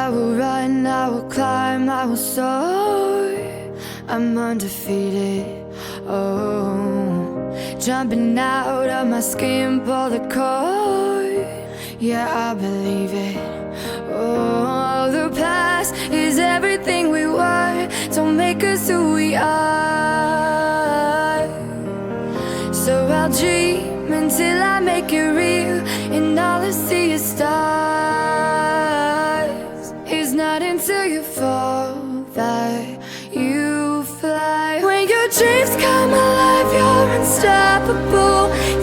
I will run, I will climb, I will soar. I'm undefeated, oh. Jumping out of my skin, pull the cord. Yeah, I believe it. Oh, the past is everything we were. Don't make us who we are. So I'll dream until I make it real, and all I see is stars. It's not until you fall that you fly. When your dreams come alive, you're unstoppable.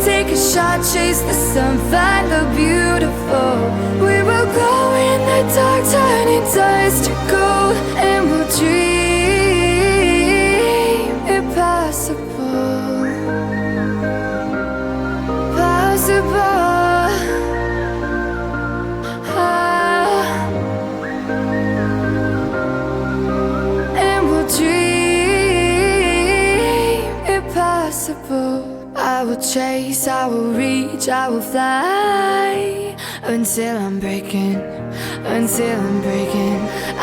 Take a shot, chase the sun, find the beautiful. We will glow in the dark, turning dust to gold, and we'll dream impossible. Possible. And we'll dream impossible. I will chase, I will reach, I will fly until I'm breaking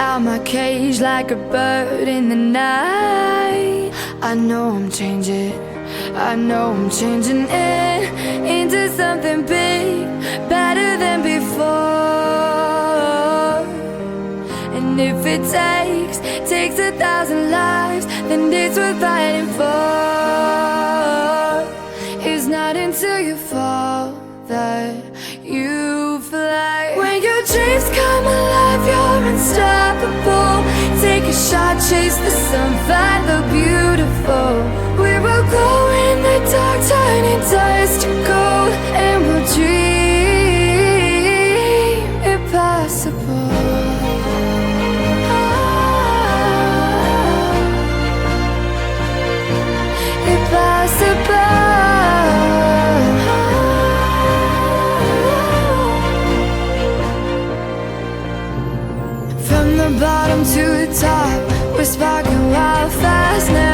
out my cage like a bird in the night. I know I'm changing into something big, better than before. And if it takes 1,000 lives, then it's worth fighting for. It's not until you fall that you fly. When your dreams come alive, you're unstoppable. Take a shot, chase the sun, find the beautiful. We will go in the dark, turning dust to gold, and we'll dream impossible. Impossible. From the bottom to the top, we're sparking wild fast now.